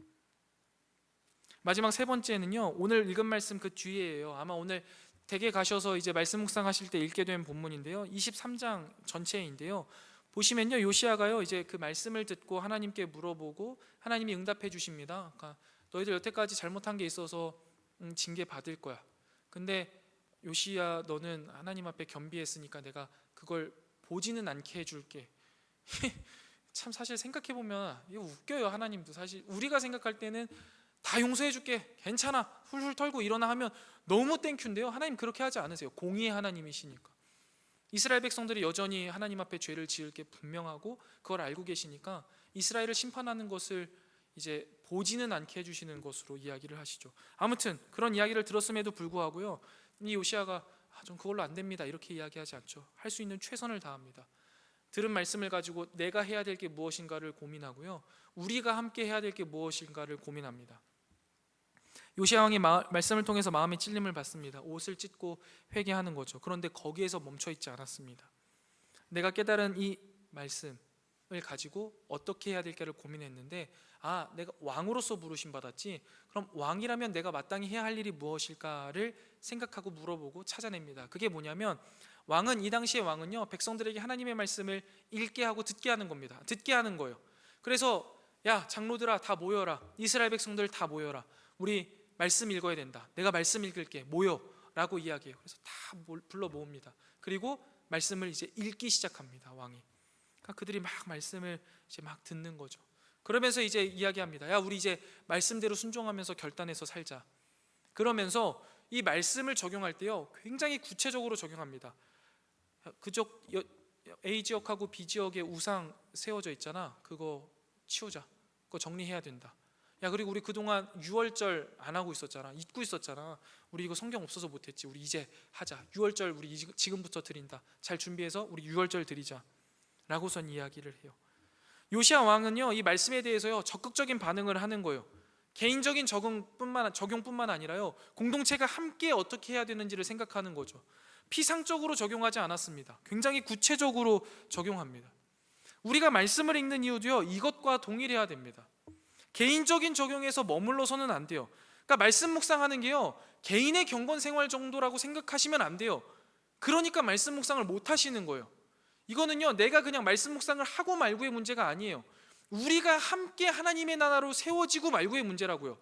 S1: 마지막 세 번째는요, 오늘 읽은 말씀 그 뒤에예요. 아마 오늘 댁에 가셔서 이제 말씀 묵상하실 때 읽게 된 본문인데요, 23장 전체인데요, 보시면요, 요시야가요 이제 그 말씀을 듣고 하나님께 물어보고 하나님이 응답해 주십니다. 그러니까 너희들 여태까지 잘못한 게 있어서 징계 받을 거야. 근데 요시야, 너는 하나님 앞에 겸비했으니까 내가 그걸 보지는 않게 해줄게. 참 사실 생각해 보면 이거 웃겨요. 하나님도 사실 우리가 생각할 때는 다 용서해 줄게, 괜찮아, 훌훌 털고 일어나 하면 너무 땡큐인데요, 하나님 그렇게 하지 않으세요. 공의의 하나님이시니까. 이스라엘 백성들이 여전히 하나님 앞에 죄를 지을 게 분명하고 그걸 알고 계시니까 이스라엘을 심판하는 것을 이제 보지는 않게 해주시는 것으로 이야기를 하시죠. 아무튼 그런 이야기를 들었음에도 불구하고요, 이 요시야가 좀 그걸로 안 됩니다 이렇게 이야기하지 않죠. 할 수 있는 최선을 다합니다. 들은 말씀을 가지고 내가 해야 될 게 무엇인가를 고민하고요, 우리가 함께 해야 될 게 무엇인가를 고민합니다. 요시야 왕이 말씀을 통해서 마음의 찔림을 받습니다. 옷을 찢고 회개하는 거죠. 그런데 거기에서 멈춰 있지 않았습니다. 내가 깨달은 이 말씀을 가지고 어떻게 해야 될까를 고민했는데, 내가 왕으로서 부르심 받았지, 그럼 왕이라면 내가 마땅히 해야 할 일이 무엇일까를 생각하고 물어보고 찾아냅니다. 그게 뭐냐면, 왕은, 이 당시의 왕은요 백성들에게 하나님의 말씀을 읽게 하고 듣게 하는 겁니다. 듣게 하는 거예요. 그래서 야, 장로들아 다 모여라, 이스라엘 백성들 다 모여라, 우리 말씀 읽어야 된다, 내가 말씀 읽을게, 모여 라고 이야기해요. 그래서 다 불러 모읍니다. 그리고 말씀을 이제 읽기 시작합니다. 왕이. 그러니까 그들이 막 말씀을 이제 막 듣는 거죠. 그러면서 이제 이야기합니다. 야, 우리 이제 말씀대로 순종하면서 결단해서 살자. 그러면서 이 말씀을 적용할 때요 굉장히 구체적으로 적용합니다. 그쪽 A 지역하고 B 지역에 우상 세워져 있잖아, 그거 치우자, 그거 정리해야 된다. 야, 그리고 우리 그동안 유월절 안 하고 있었잖아, 잊고 있었잖아, 우리 이거 성경 없어서 못했지, 우리 이제 하자, 유월절 우리 지금부터 드린다, 잘 준비해서 우리 유월절 드리자 라고선 이야기를 해요. 요시야 왕은요 이 말씀에 대해서요 적극적인 반응을 하는 거예요. 개인적인 적용뿐만 아니라요 공동체가 함께 어떻게 해야 되는지를 생각하는 거죠. 피상적으로 적용하지 않았습니다. 굉장히 구체적으로 적용합니다. 우리가 말씀을 읽는 이유도요 이것과 동일해야 됩니다. 개인적인 적용에서 머물러서는 안 돼요. 그러니까 말씀 묵상하는 게요 개인의 경건 생활 정도라고 생각하시면 안 돼요. 그러니까 말씀 묵상을 못 하시는 거예요. 이거는요 내가 그냥 말씀 묵상을 하고 말고의 문제가 아니에요. 우리가 함께 하나님의 나라로 세워지고 말고의 문제라고요.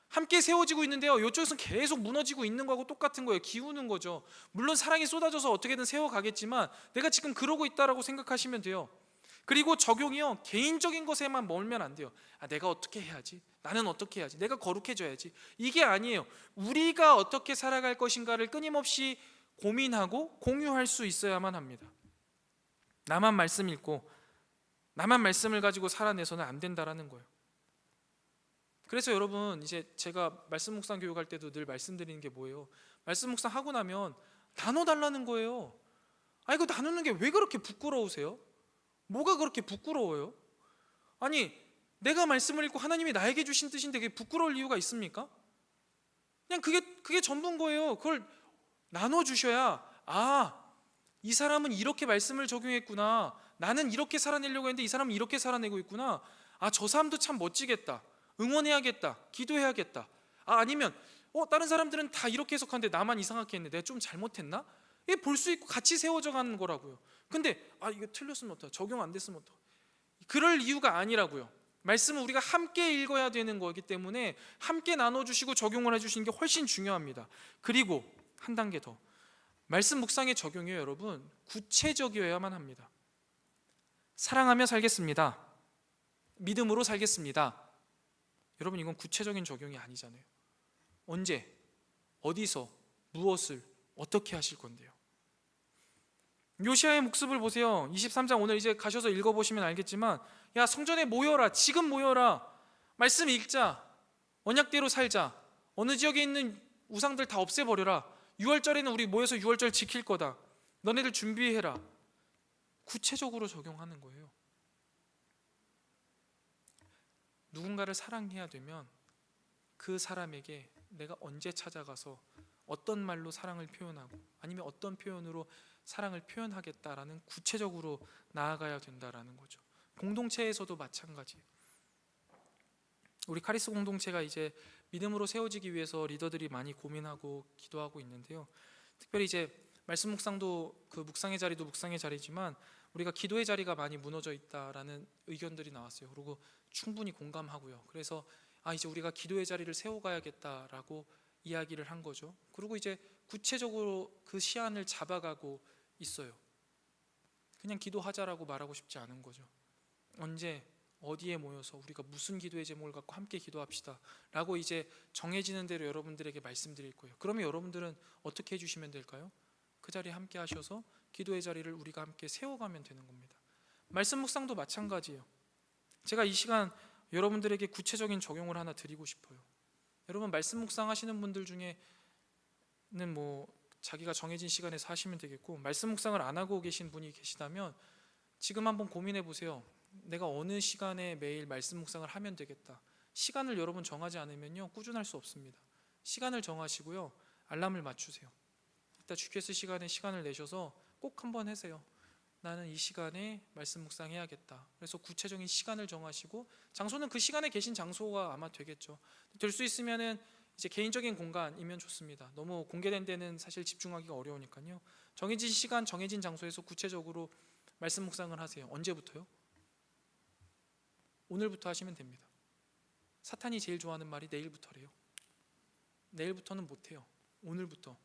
S1: 함께 세워지고 있는데요 이쪽에서는 계속 무너지고 있는 거하고 똑같은 거예요. 기우는 거죠. 물론 사랑이 쏟아져서 어떻게든 세워가겠지만 내가 지금 그러고 있다라고 생각하시면 돼요. 그리고 적용이요 개인적인 것에만 멀면 안 돼요. 내가 어떻게 해야지, 나는 어떻게 해야지, 내가 거룩해져야지, 이게 아니에요. 우리가 어떻게 살아갈 것인가를 끊임없이 고민하고 공유할 수 있어야만 합니다. 나만 말씀 읽고 나만 말씀을 가지고 살아내서는 안 된다라는 거예요. 그래서 여러분, 이제 제가 말씀 묵상 교육할 때도 늘 말씀드리는 게 뭐예요? 말씀 묵상 하고 나면 나눠달라는 거예요. 이거 나누는 게 왜 그렇게 부끄러우세요? 뭐가 그렇게 부끄러워요? 아니, 내가 말씀을 읽고 하나님이 나에게 주신 뜻인데 그게 부끄러울 이유가 있습니까? 그냥 그게 전부인 거예요. 그걸 나눠주셔야, 이 사람은 이렇게 말씀을 적용했구나, 나는 이렇게 살아내려고 했는데 이 사람은 이렇게 살아내고 있구나, 저 사람도 참 멋지겠다, 응원해야겠다, 기도해야겠다. 아니면 다른 사람들은 다 이렇게 해석하는데 나만 이상하게 했네, 내가 좀 잘못했나? 이게 볼 수 있고 같이 세워져 가는 거라고요. 근데 이거 틀렸으면 어떡해, 적용 안 됐으면 어떡해, 그럴 이유가 아니라고요. 말씀은 우리가 함께 읽어야 되는 거기 때문에 함께 나눠주시고 적용을 해주시는 게 훨씬 중요합니다. 그리고 한 단계 더, 말씀 묵상의 적용이요, 여러분, 구체적이어야만 합니다. 사랑하며 살겠습니다, 믿음으로 살겠습니다. 여러분, 이건 구체적인 적용이 아니잖아요. 언제, 어디서, 무엇을, 어떻게 하실 건데요? 요시야의 묵습을 보세요. 23장 오늘 이제 가셔서 읽어보시면 알겠지만, 야, 성전에 모여라, 지금 모여라, 말씀 읽자, 언약대로 살자, 어느 지역에 있는 우상들 다 없애버려라, 6월절에는 우리 모여서 6월절 지킬 거다, 너네들 준비해라. 구체적으로 적용하는 거예요. 누군가를 사랑해야 되면 그 사람에게 내가 언제 찾아가서 어떤 말로 사랑을 표현하고 아니면 어떤 표현으로 사랑을 표현하겠다라는 구체적으로 나아가야 된다라는 거죠. 공동체에서도 마찬가지예요. 우리 카리스 공동체가 이제 믿음으로 세워지기 위해서 리더들이 많이 고민하고 기도하고 있는데요. 특별히 이제 말씀 묵상도 그 묵상의 자리도 묵상의 자리지만 우리가 기도의 자리가 많이 무너져 있다라는 의견들이 나왔어요. 그리고 충분히 공감하고요. 그래서 이제 우리가 기도의 자리를 세워가야겠다라고 이야기를 한 거죠. 그리고 이제 구체적으로 그 시안을 잡아가고 있어요. 그냥 기도하자라고 말하고 싶지 않은 거죠. 언제, 어디에 모여서 우리가 무슨 기도의 제목을 갖고 함께 기도합시다 라고 이제 정해지는 대로 여러분들에게 말씀드릴 거예요. 그러면 여러분들은 어떻게 해주시면 될까요? 그 자리에 함께 하셔서 기도의 자리를 우리가 함께 세워가면 되는 겁니다. 말씀 묵상도 마찬가지예요. 제가 이 시간 여러분들에게 구체적인 적용을 하나 드리고 싶어요. 여러분, 말씀 묵상 하시는 분들 중에는 뭐 자기가 정해진 시간에서 하시면 되겠고, 말씀 묵상을 안 하고 계신 분이 계시다면 지금 한번 고민해 보세요. 내가 어느 시간에 매일 말씀 묵상을 하면 되겠다. 시간을 여러분 정하지 않으면요, 꾸준할 수 없습니다. 시간을 정하시고요, 알람을 맞추세요. 이따 GQS 시간에 시간을 내셔서 꼭 한번 하세요. 나는 이 시간에 말씀 묵상해야겠다. 그래서 구체적인 시간을 정하시고, 장소는 그 시간에 계신 장소가 아마 되겠죠. 될 수 있으면은 이제 개인적인 공간이면 좋습니다. 너무 공개된 데는 사실 집중하기가 어려우니까요. 정해진 시간, 정해진 장소에서 구체적으로 말씀 묵상을 하세요. 언제부터요? 오늘부터 하시면 됩니다. 사탄이 제일 좋아하는 말이 내일부터래요. 내일부터는 못해요. 오늘부터.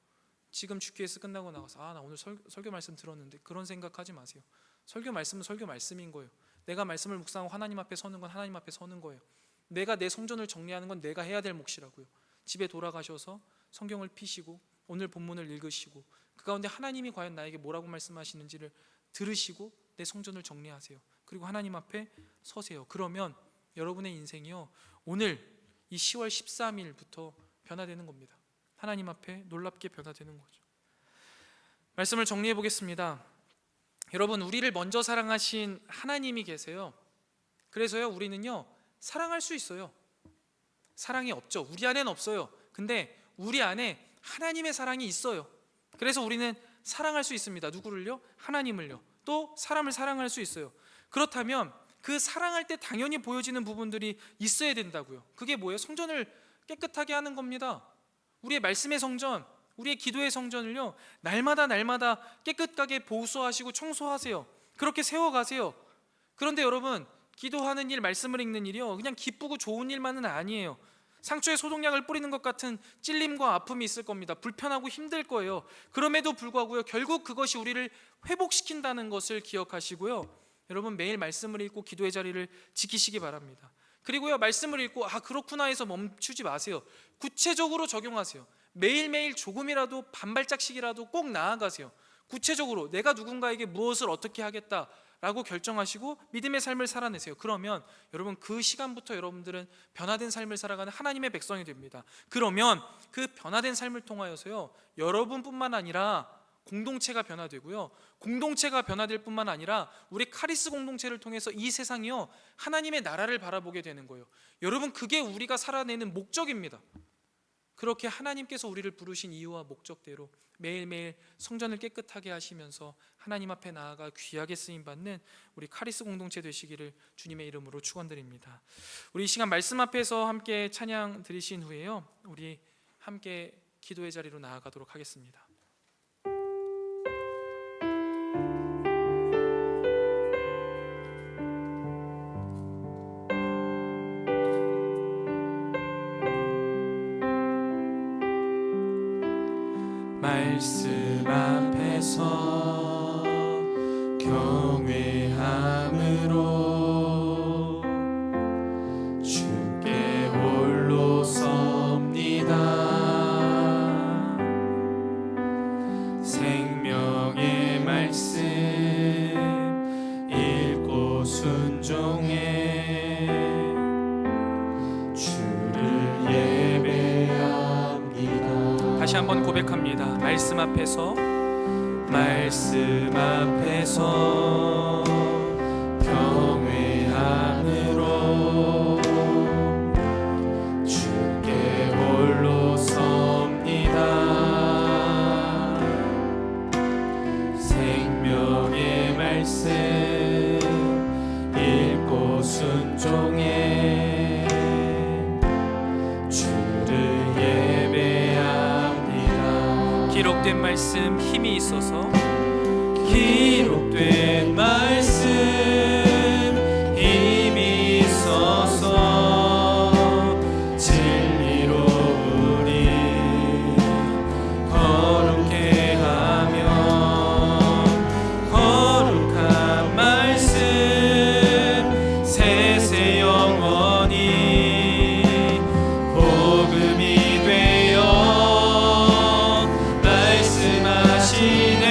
S1: 지금 GQS 끝나고 나가서 나 오늘 설교 말씀 들었는데, 그런 생각하지 마세요. 설교 말씀은 설교 말씀인 거예요. 내가 말씀을 묵상하고 하나님 앞에 서는 건 하나님 앞에 서는 거예요. 내가 내 성전을 정리하는 건 내가 해야 될 몫이라고요. 집에 돌아가셔서 성경을 피시고 오늘 본문을 읽으시고 그 가운데 하나님이 과연 나에게 뭐라고 말씀하시는지를 들으시고 내 성전을 정리하세요. 그리고 하나님 앞에 서세요. 그러면 여러분의 인생이요, 오늘 이 10월 13일부터 변화되는 겁니다. 하나님 앞에 놀랍게 변화되는 거죠. 말씀을 정리해 보겠습니다. 여러분, 우리를 먼저 사랑하신 하나님이 계세요. 그래서요, 우리는요, 사랑할 수 있어요. 사랑이 없죠. 우리 안에는 없어요. 근데 우리 안에 하나님의 사랑이 있어요. 그래서 우리는 사랑할 수 있습니다. 누구를요? 하나님을요. 또 사람을 사랑할 수 있어요. 그렇다면 그 사랑할 때 당연히 보여지는 부분들이 있어야 된다고요. 그게 뭐예요? 성전을 깨끗하게 하는 겁니다. 우리의 말씀의 성전, 우리의 기도의 성전을요, 날마다 깨끗하게 보수하시고 청소하세요. 그렇게 세워가세요. 그런데 여러분, 기도하는 일, 말씀을 읽는 일이요, 그냥 기쁘고 좋은 일만은 아니에요. 상처에 소독약을 뿌리는 것 같은 찔림과 아픔이 있을 겁니다. 불편하고 힘들 거예요. 그럼에도 불구하고요, 결국 그것이 우리를 회복시킨다는 것을 기억하시고요, 여러분, 매일 말씀을 읽고 기도의 자리를 지키시기 바랍니다. 그리고요, 말씀을 읽고 그렇구나 해서 멈추지 마세요. 구체적으로 적용하세요. 매일매일 조금이라도 반발짝씩이라도 꼭 나아가세요. 구체적으로 내가 누군가에게 무엇을 어떻게 하겠다라고 결정하시고 믿음의 삶을 살아내세요. 그러면 여러분, 그 시간부터 여러분들은 변화된 삶을 살아가는 하나님의 백성이 됩니다. 그러면 그 변화된 삶을 통하여서요, 여러분뿐만 아니라 공동체가 변화되고요, 공동체가 변화될 뿐만 아니라 우리 카리스 공동체를 통해서 이 세상이요, 하나님의 나라를 바라보게 되는 거예요. 여러분, 그게 우리가 살아내는 목적입니다. 그렇게 하나님께서 우리를 부르신 이유와 목적대로 매일매일 성전을 깨끗하게 하시면서 하나님 앞에 나아가 귀하게 쓰임받는 우리 카리스 공동체 되시기를 주님의 이름으로 축원드립니다. 우리 이 시간 말씀 앞에서 함께 찬양 드리신 후에요, 우리 함께 기도의 자리로 나아가도록 하겠습니다. 말씀 앞에서 경외함으로 주께 홀로 섭니다. 생명의 말씀 읽고 순종해 주를 예배합니다. 다시 한번 고백합니다. 말씀 앞에서 경외함으로 주께 홀로 섭니다. 생명의 말씀 읽고 순종해 주를 예배합니다. 기록된 말씀 힘이 있어서 기록된 말씀 힘이 있어서 진리로 우리 거룩해 하며 거룩한 말씀 세세 영원히 복음이 되어 말씀하시네.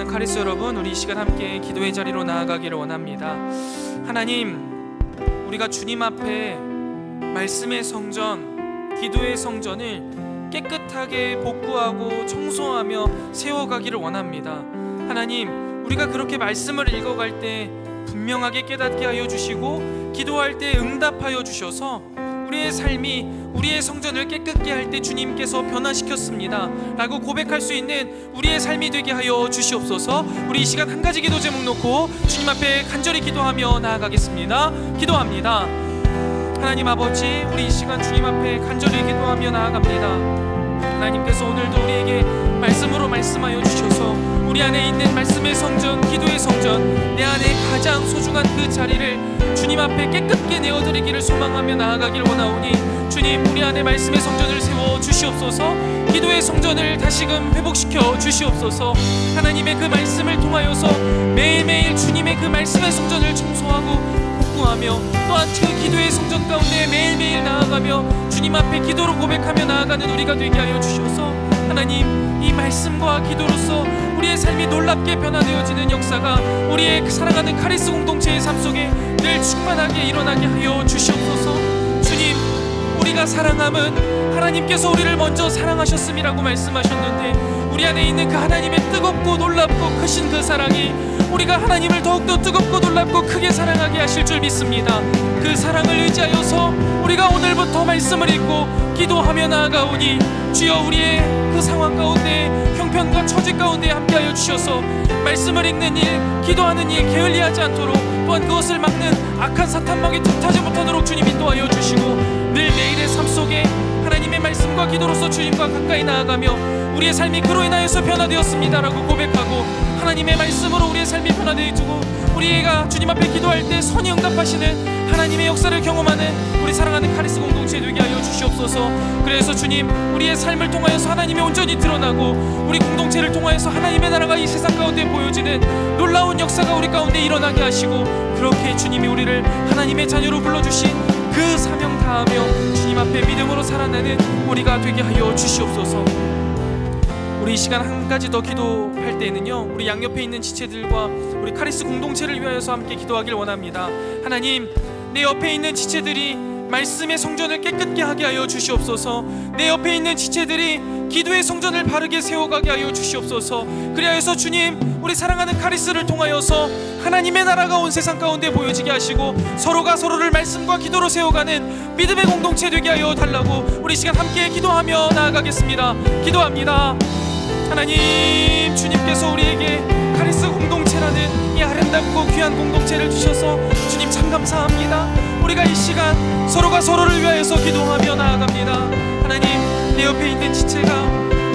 S1: 카리스 여러분, 우리 이 시간 함께 기도의 자리로 나아가기를 원합니다. 하나님, 우리가 주님 앞에 말씀의 성전, 기도의 성전을 깨끗하게 복구하고 청소하며 세워가기를 원합니다. 하나님, 우리가 그렇게 말씀을 읽어갈 때 분명하게 깨닫게 하여 주시고 기도할 때 응답하여 주셔서 우리의 삶이 우리의 성전을 깨끗게 할 때 주님께서 변화시켰습니다 라고 고백할 수 있는 우리의 삶이 되게 하여 주시옵소서. 우리 이 시간 한 가지 기도 제목 놓고 주님 앞에 간절히 기도하며 나아가겠습니다. 기도합니다. 하나님 아버지, 우리 이 시간 주님 앞에 간절히 기도하며 나아갑니다. 하나님께서 오늘도 우리에게 말씀으로 말씀하여 주셔서 우리 안에 있는 말씀의 성전, 기도의 성전, 내 안에 가장 소중한 그 자리를 주님 앞에 깨끗게 내어드리기를 소망하며 나아가길 원하오니 주님, 우리 안에 말씀의 성전을 세워 주시옵소서. 기도의 성전을 다시금 회복시켜 주시옵소서. 하나님의 그 말씀을 통하여서 매일매일 주님의 그 말씀의 성전을 청소하고 복구하며 또한 그 기도의 성전 가운데 매일매일 나아가며 주님 앞에 기도로 고백하며 나아가는 우리가 되게 하여 주셔서 하나님, 이 말씀과 기도로서 우리의 삶이 놀랍게 변화되어지는 역사가 우리의 그 사랑하는 카리스 공동체의 삶 속에 늘 충만하게 일어나게 하여 주시옵소서. 주님, 우리가 사랑함은 하나님께서 우리를 먼저 사랑하셨음이라고 말씀하셨는데 우리 안에 있는 그 하나님의 뜨겁고 놀랍고 크신 그 사랑이 우리가 하나님을 더욱더 뜨겁고 놀랍고 크게 사랑하게 하실 줄 믿습니다. 그 사랑을 의지하여서 우리가 오늘부터 말씀을 읽고 기도하며 나아가오니 주여, 우리의 그 상황 가운데 형편과 처지 가운데 함께하여 주셔서 말씀을 읽는 일, 기도하는 일 게을리하지 않도록, 또한 그것을 막는 악한 사탄막이 틈타지 못하도록 주님 인도하여 주시고 늘 매일의 삶 속에 하나님의 말씀과 기도로서 주님과 가까이 나아가며 우리의 삶이 그로 인하여서 변화되었습니다라고 고백하고 하나님의 말씀으로 우리의 삶이 변화되어지고 우리가 주님 앞에 기도할 때 선이 응답하시는 하나님의 역사를 경험하는 우리 사랑하는 카리스 공동체 되게 하여 주시옵소서. 그래서 주님, 우리의 삶을 통하여서 하나님의 온전히 드러나고 우리 공동체를 통하여서 하나님의 나라가 이 세상 가운데 보여지는 놀라운 역사가 우리 가운데 일어나게 하시고, 그렇게 주님이 우리를 하나님의 자녀로 불러주신 그 사명 다하며 주님 앞에 믿음으로 살아내는 우리가 되게 하여 주시옵소서. 우리 이 시간 한 가지 더 기도할 때에는요, 우리 양옆에 있는 지체들과 우리 카리스 공동체를 위하여서 함께 기도하길 원합니다. 하나님, 내 옆에 있는 지체들이 말씀의 성전을 깨끗게 하게 하여 주시옵소서. 내 옆에 있는 지체들이 기도의 성전을 바르게 세워가게 하여 주시옵소서. 그리하여서 주님, 우리 사랑하는 카리스를 통하여서 하나님의 나라가 온 세상 가운데 보여지게 하시고 서로가 서로를 말씀과 기도로 세워가는 믿음의 공동체 되게 하여 달라고 우리 시간 함께 기도하며 나아가겠습니다. 기도합니다. 하나님, 주님께서 우리에게 카리스 공동체라는 이 아름답고 귀한 공동체를 주셔서 주님 참 감사합니다. 우리가 이 시간 서로가 서로를 위하여서 기도하며 나아갑니다. 하나님, 내 옆에 있는 지체가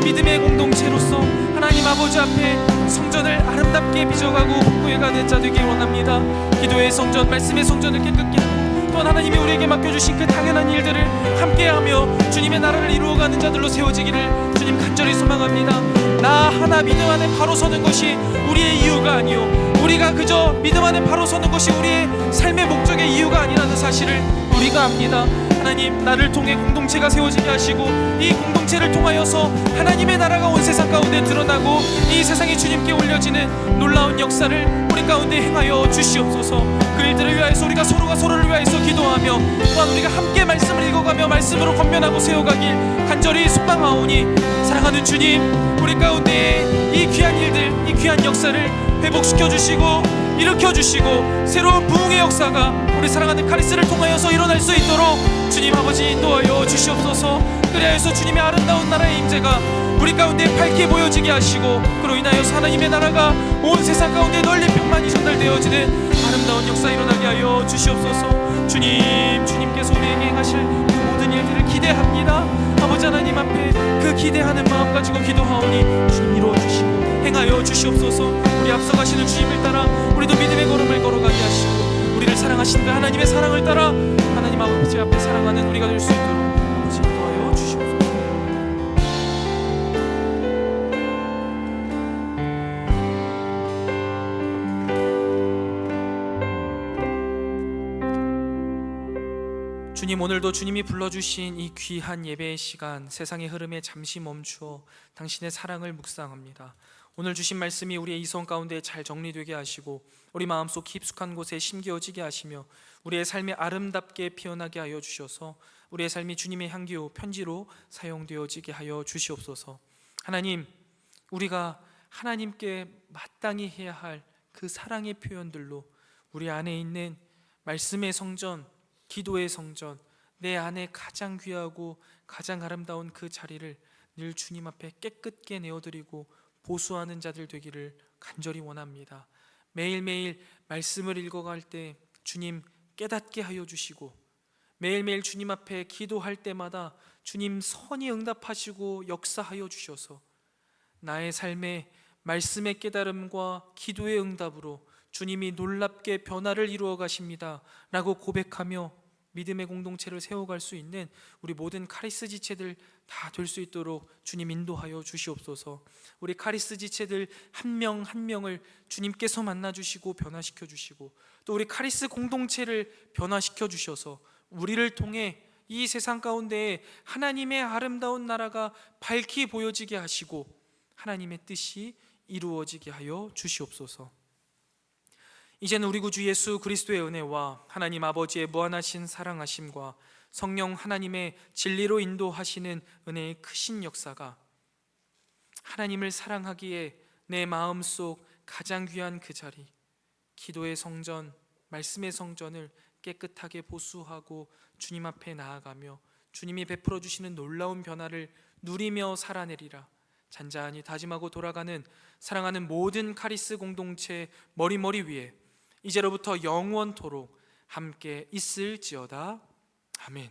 S1: 믿음의 공동체로서 하나님 아버지 앞에 성전을 아름답게 빚어가고 복구해가는 자 되길 원합니다. 기도의 성전, 말씀의 성전을 깨끗게 하고 또한 하나님이 우리에게 맡겨주신 그 당연한 일들을 함께하며 주님의 나라를 이루어가는 자들로 세워지기를 주님 간절히 소망합니다. 나 하나 믿음 안에 바로 서는 것이 우리의 이유가 아니요, 우리가 그저 믿음 안에 바로 서는 것이 우리의 삶의 목적의 이유가 아니라는 사실을 우리가 압니다. 하나님, 나를 통해 공동체가 세워지게 하시고 이 공동체를 통하여서 하나님의 나라가 온 세상 가운데 드러나고 이 세상이 주님께 올려지는 놀라운 역사를 우리 가운데 행하여 주시옵소서. 그 일들을 위하여서 우리가 서로가 서로를 위하여서 기도하며 또한 우리가 함께 말씀을 읽어가며 말씀으로 권면하고 세워가길 간절히 소망하오니, 사랑하는 주님, 우리 가운데 이 귀한 일들, 이 귀한 역사를 회복시켜 주시고 일으켜 주시고 새로운 부흥의 역사가 우리 사랑하는 카리스를 통하여서 일어날 수 있도록 주님 아버지 인도하여 주시옵소서. 그리하여서 주님의 아름다운 나라의 임재가 우리 가운데 밝게 보여지게 하시고 그로 인하여서 하나님의 나라가 온 세상 가운데 널리 평만이 전달되어지는 아름다운 역사 일어나게 하여 주시옵소서. 주님, 주님께서 우리에게 행하실 그 모든 일들을 기대합니다. 아버지 하나님 앞에 그 기대하는 마음 가지고 기도하오니 주님 이루어주시고 행하여 주시옵소서. 우리 앞서가시는 주님을 따라 우리도 믿음의 걸음을 걸어가게 하시고 우리를 사랑하신 그 하나님의 사랑을 따라 하나님 아버지 앞에 사랑하는 우리가 될 수 있도록 아버지 인도하여 주시옵소서. 주님, 오늘도 주님이 불러주신 이 귀한 예배의 시간, 세상의 흐름에 잠시 멈추어 당신의 사랑을 묵상합니다. 오늘 주신 말씀이 우리의 이성 가운데 잘 정리되게 하시고 우리 마음속 깊숙한 곳에 심겨지게 하시며 우리의 삶이 아름답게 피어나게 하여 주셔서 우리의 삶이 주님의 향기요 편지로 사용되어지게 하여 주시옵소서. 하나님, 우리가 하나님께 마땅히 해야 할 그 사랑의 표현들로 우리 안에 있는 말씀의 성전, 기도의 성전, 내 안에 가장 귀하고 가장 아름다운 그 자리를 늘 주님 앞에 깨끗게 내어드리고 보수하는 자들 되기를 간절히 원합니다. 매일매일 말씀을 읽어갈 때 주님 깨닫게 하여 주시고 매일매일 주님 앞에 기도할 때마다 주님 선히 응답하시고 역사하여 주셔서 나의 삶에 말씀의 깨달음과 기도의 응답으로 주님이 놀랍게 변화를 이루어 가십니다 라고 고백하며 믿음의 공동체를 세워갈 수 있는 우리 모든 카리스 지체들 다 될 수 있도록 주님 인도하여 주시옵소서. 우리 카리스 지체들 한 명 한 명을 주님께서 만나주시고 변화시켜 주시고 또 우리 카리스 공동체를 변화시켜 주셔서 우리를 통해 이 세상 가운데 하나님의 아름다운 나라가 밝히 보여지게 하시고 하나님의 뜻이 이루어지게 하여 주시옵소서. 이제는 우리 구주 예수 그리스도의 은혜와 하나님 아버지의 무한하신 사랑하심과 성령 하나님의 진리로 인도하시는 은혜의 크신 역사가 하나님을 사랑하기에 내 마음속 가장 귀한 그 자리, 기도의 성전, 말씀의 성전을 깨끗하게 보수하고 주님 앞에 나아가며 주님이 베풀어 주시는 놀라운 변화를 누리며 살아내리라 잔잔히 다짐하고 돌아가는 사랑하는 모든 카리스 공동체 머리머리 위에 이제로부터 영원토록 함께 있을지어다. 아멘.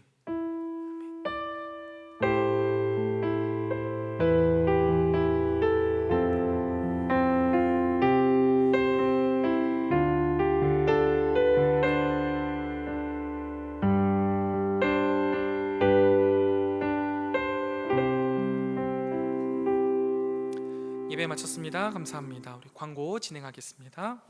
S1: 예배 마쳤습니다. 감사합니다. 우리 광고 진행하겠습니다.